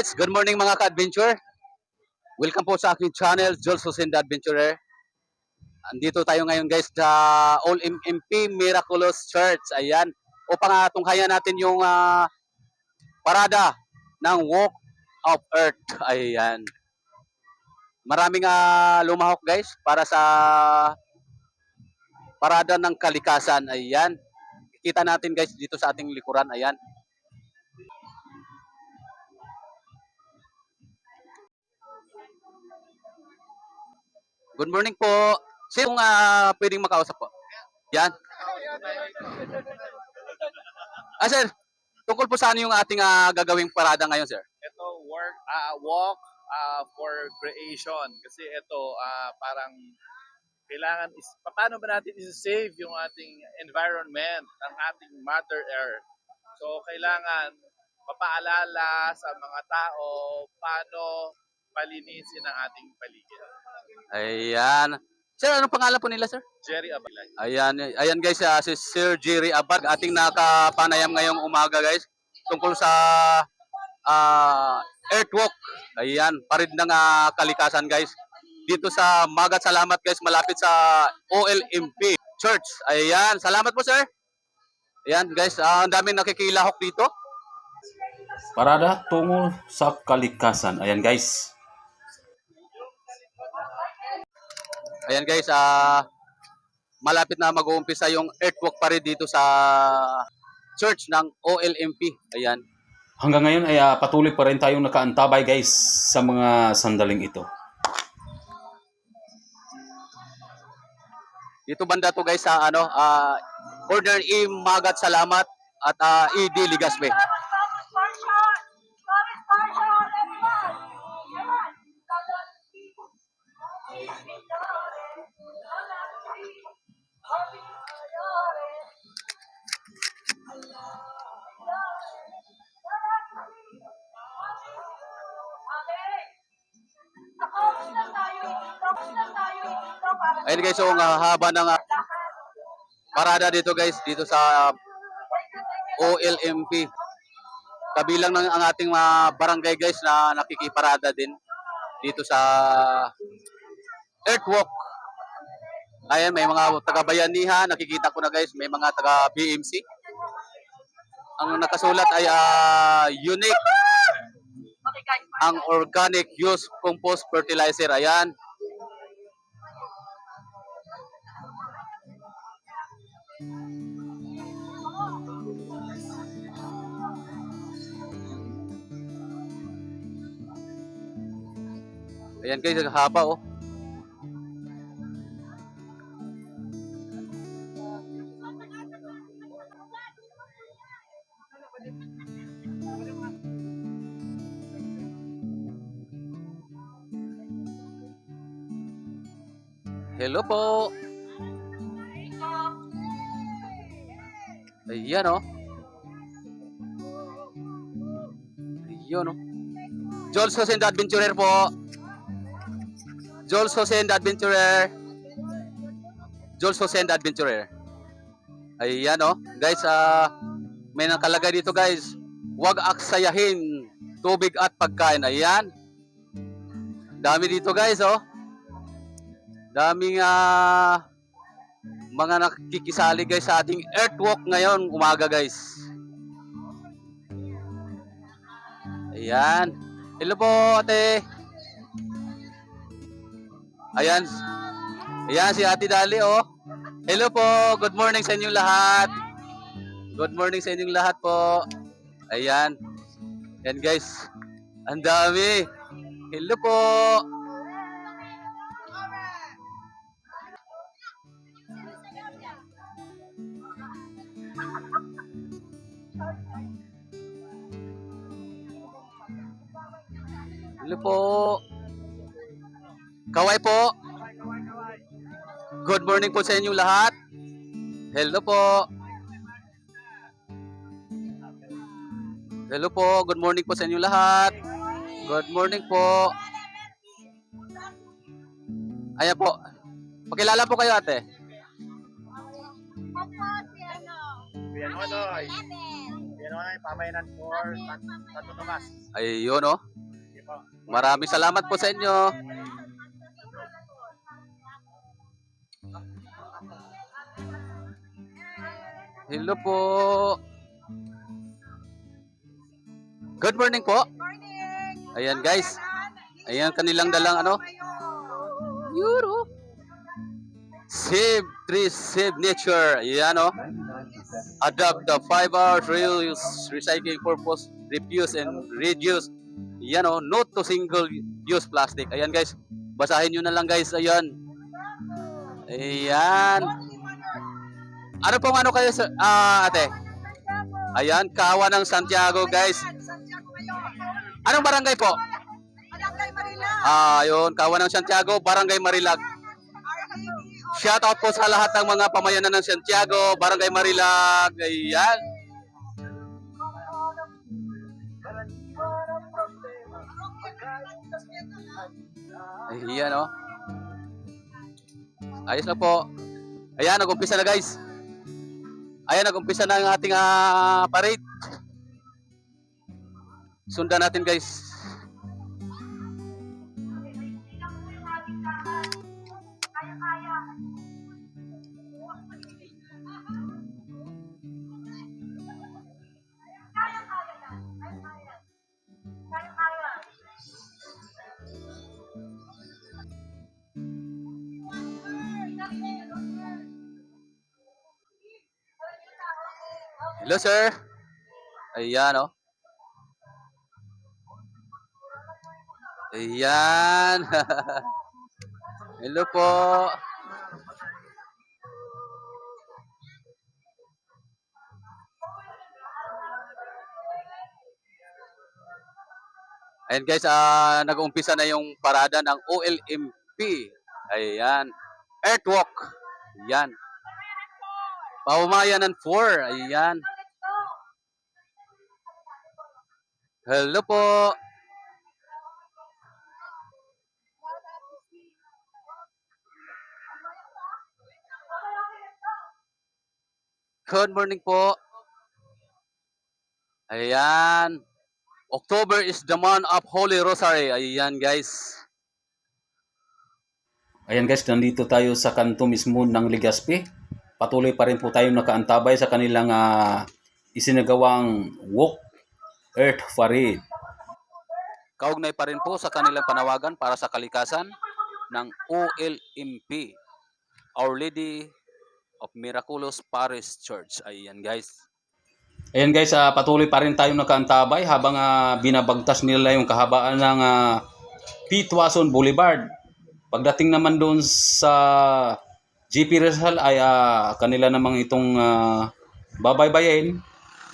guys, good morning mga ka-adventure. Welcome po sa aking channel, Jules Hussein the Adventurer. Andito tayo ngayon guys sa All MP Miraculous Church. Ayan, upang tunghayan natin yung parada ng Walk of Earth. Ayan. Maraming lumahok guys para sa parada ng kalikasan. Ayan. Kita natin guys dito sa ating likuran. Ayan. Good morning po. Sinong pwedeng makausap po? Yan. Sir, tungkol po saan yung ating gagawing parada ngayon, sir? Ito walk for creation kasi ito parang kailangan paano ba natin i-save yung ating environment, ang ating Mother Earth. So kailangan mapaalala sa mga tao paano palinisin ang ating paligid. Ayan. Sir, anong pangalan po nila, sir? Jerry Abalay. Ayan guys, si Sir Jerry Abad, ating nakapanayam ngayong umaga guys, tungkol sa Earthwalk. Ayan, parid ng kalikasan guys. Dito sa Magat Salamat guys, malapit sa OLMP Church. Ayan, salamat po sir. Ayan guys, ang daming nakikilahok dito. Parada tungo sa kalikasan. Ayan guys. Ayan guys, malapit na mag-uumpisa yung Earthwalk pa rin dito sa church ng OLMP. Ayan. Hanggang ngayon ay patuloy pa rin tayong nakaantabay guys sa mga sandaling ito. Dito banda to guys sa Corner E Magat Salamat at ED Ligaspe. Ayun guys, so ang haba ng parada dito guys, dito sa OLMP. Kabilang ng ang ating barangay guys na nakikiparada din dito sa Earthwalk. Ayan, may mga taga-bayanihan, nakikita ko na guys, may mga taga-BMC. Ang nakasulat ay unique ang organic use compost fertilizer. Ayan. Ayan guys, ang haba oh. Hello po. Ayan oh. Ayan oh. Jules Hussein the Adventurer po. Jules Hussein the Adventurer. Jules Hussein the Adventurer. Ayan oh. Guys, may nakalagay dito guys. Huwag aksayahin tubig at pagkain. Ayan. Dami dito guys oh. Daming mga nakikisali guys sa ating Earthwalk ngayon umaga guys. Ayan. Hello po ate. Ayan. Ayan si Ate Dali oh. Hello po. Good morning sa inyong lahat. Good morning sa inyong lahat po. Ayan. Ayan guys. Ang dami. Hello po. Hello po. Kaway po. Good morning po sa inyong lahat. Hello po. Hello po. Good morning po sa inyong lahat. Good morning po. Ayan po. Pakilala po kayo ate. Piano Doy. Pinoy Pamayanan for Santo Tomas. Ayun, oh. Sige po. Maraming salamat po sa inyo. Hello po. Good morning po. Morning! Ayan guys. Ayan kanilang dalang ano. Euro. Save trees, save nature. Ayan oh. Adopt the 5 hours reuse, recycling purpose, refuse and reduce. Ayan oh. No to single use plastic. Ayan guys. Basahin nyo na lang guys. Ayan. Ayan. Ano pong ano kayo sa ate? Ayan, Kawa ng Santiago guys. Santiago ngayon. Anong barangay po? Barangay Marila. Ayun, Kawa ng Santiago, Barangay Marilag. Shout out po sa lahat ng mga pamayanan ng Santiago, Barangay Marilag. Ayan. Ayan oh. Ayos na po. Ayan, nag-umpisa na guys. Ayan, nag-umpisa na ang ating parade. Sundan natin guys. Hello sir. Ayan oh. Ayan. Hello po. Ayan guys, nag-uumpisa na yung parada ng OLMP. Ayan. Earthwalk. Ayan. Pamayanan 4. Ayan. Hello po. Good morning po. Ayan. October is the month of Holy Rosary. Ayan guys. Ayan guys, nandito tayo sa kanto mismo ng Legazpi. Patuloy pa rin po tayo nakaantabay sa kanilang isinagawang walk Earth Parade. Kaugnay pa rin po sa kanilang panawagan para sa kalikasan ng OLMP, Our Lady of Miraculous Parish Church. Ayan guys. Ayan guys, patuloy pa rin tayo nakaantabay habang binabagtas nila yung kahabaan ng Pitwason Boulevard. Pagdating naman doon sa GP Rizal ay kanila namang itong babaybayin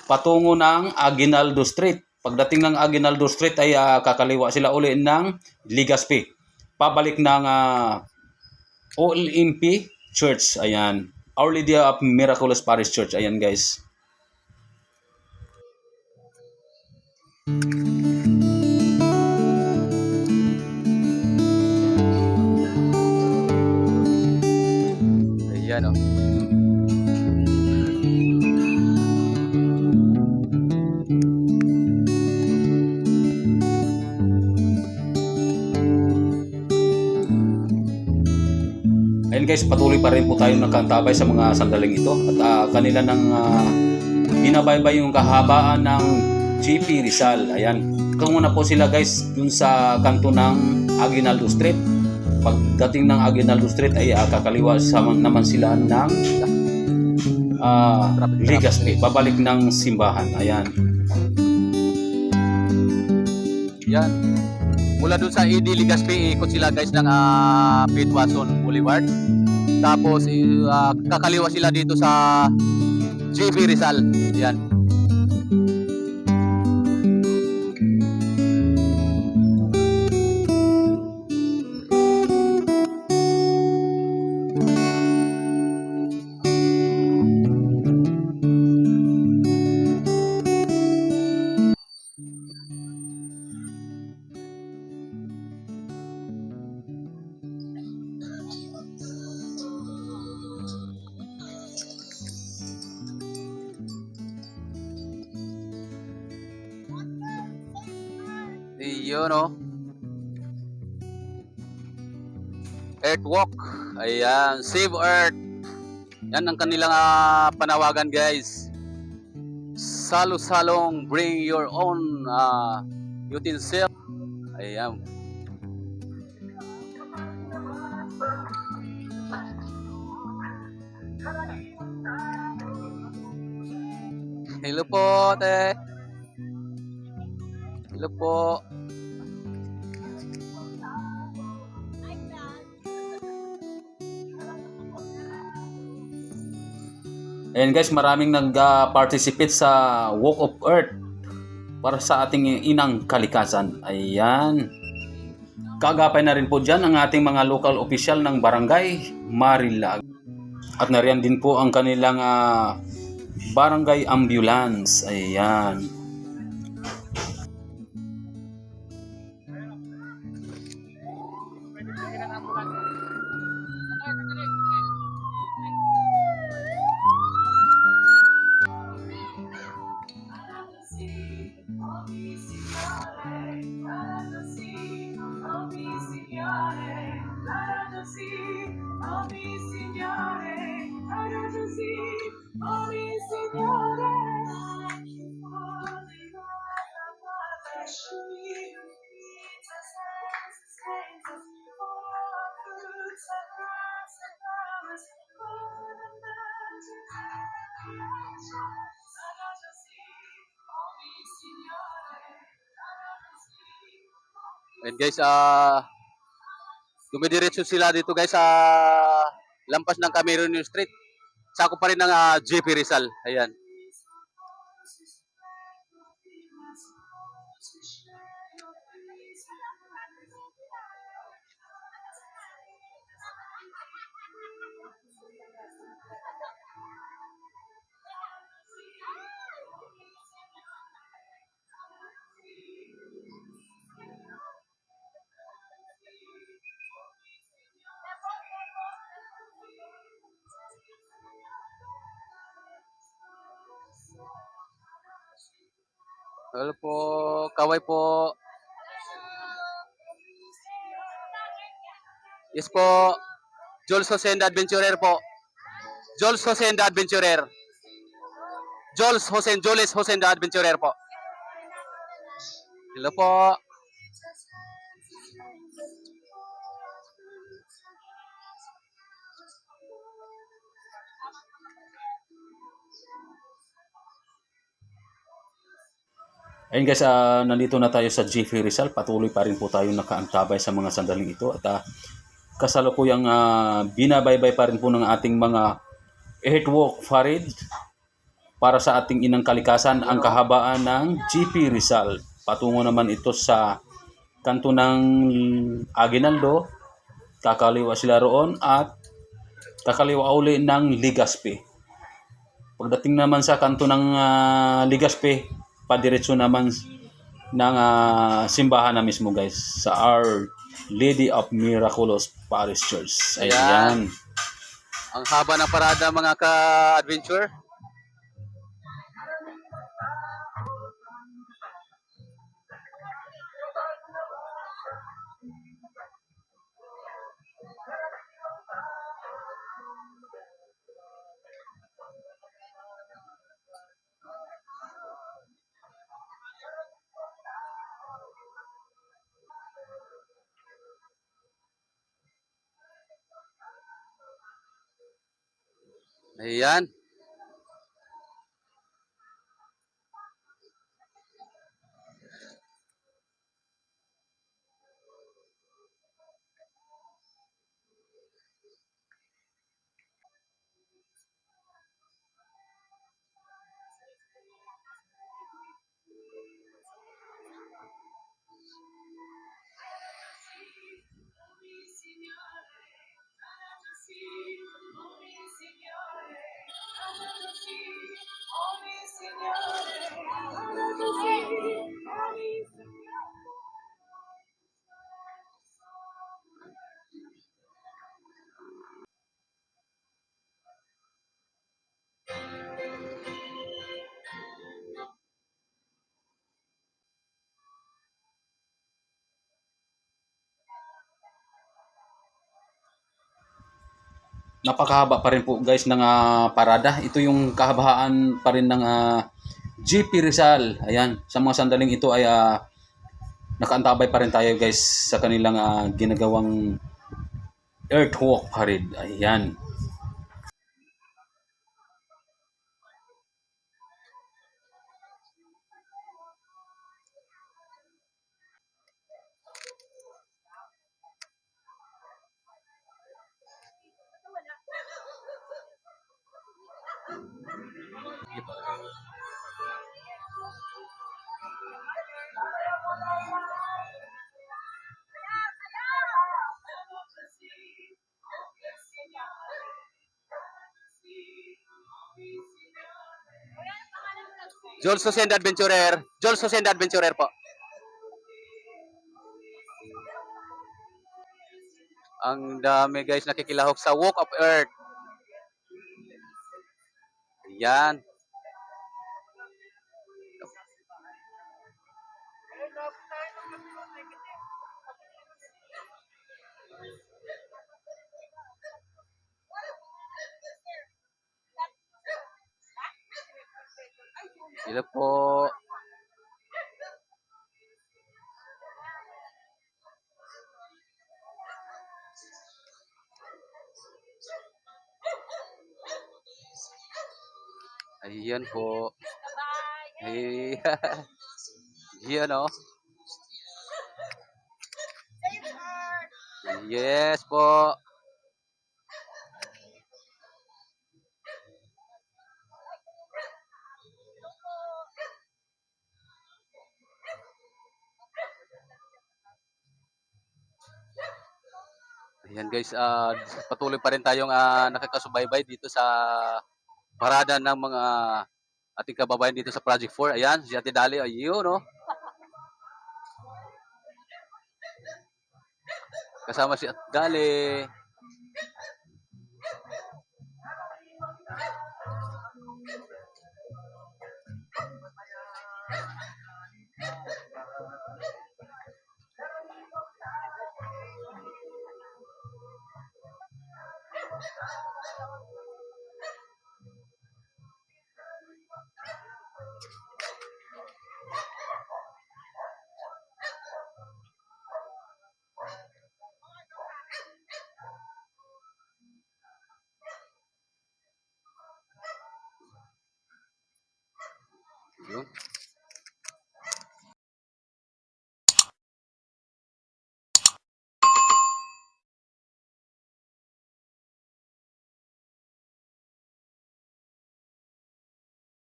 patungo ng Aguinaldo Street. Pagdating ng Aguinaldo Street ay kakaliwa sila uli ng Legazpi. Pabalik ng OLMP Church. Ayan. Our Lady of Miraculous Parish Church. Ayan guys. Ayan oh. Ayun guys, patuloy pa rin po tayo nakaantabay sa mga sandaling ito at kanila nang binabaybay yung kahabaan ng GP Rizal. Ayan. Tungo na po sila guys dun sa kanto ng Aguinaldo Street. Pagdating ng Aguinaldo Street ay kakaliwa naman sila ng Legazpi. Babalik ng simbahan. Ayan. Yan. Mula dun sa ED Legazpi, ikot sila guys ng Pitwason Boulevard. Tapos kakaliwa sila dito sa GP Rizal. Yan. Yun oh. Earth Walk. Ayan, Save Earth. Yan ang kanilang panawagan guys. Salo-salong bring your own utensil. Ayan. Hello po, te. Hello po. Ayan guys, maraming nag-participate sa Walk of Earth para sa ating inang kalikasan. Ayan. Kagapay na rin po dyan ang ating mga local official ng Barangay Marilag. At nariyan din po ang kanilang barangay ambulance. Ayan. And guys, dumidiretso sila dito guys sa lampas ng Cameron Street. Sako pa rin ng JP Rizal. Ayan. Hello po, kaway po. Yes po, Jules Jose and Adventurer po. Jules Jose and Adventurer. Jules Jose and Adventurer po. Hello po. Ayun guys, nandito na tayo sa JP Rizal. Patuloy pa rin po tayo nakaantabay sa mga sandaling ito. At kasalukuyang binabaybay pa rin po ng ating mga Earthwalk Parade para sa ating inang kalikasan ang kahabaan ng JP Rizal. Patungo naman ito sa kanto ng Aguinaldo, kakaliwa sila roon at kakaliwa uli ng Legazpi. Pagdating naman sa kanto ng Legazpi, padiretso naman ng simbahan na mismo guys sa Our Lady of Miraculous Parish Church. Ayan. Ang haba ng parada mga ka-adventure. Ayan. napakahaba pa rin po guys ng parada. Ito yung kahabaan pa rin ng GP Rizal. Ayan, sa mga sandaling ito ay nakaantabay pa rin tayo guys sa kanilang ginagawang earthwalk parade. Ayan. Jules Jose and the Adventurer. Jules Jose and the Adventurer po. Ang dami guys nakikilahok sa Walk of Earth. Yan. Sila po. Ayan po. Ay, yan o. Yes po. Ayan guys, patuloy pa rin tayong nakakasubaybay dito sa parada ng mga ating kababayan dito sa Project 4. Ayan, si Ate Dali, ayun no. Kasama si Ate Dali. Yun.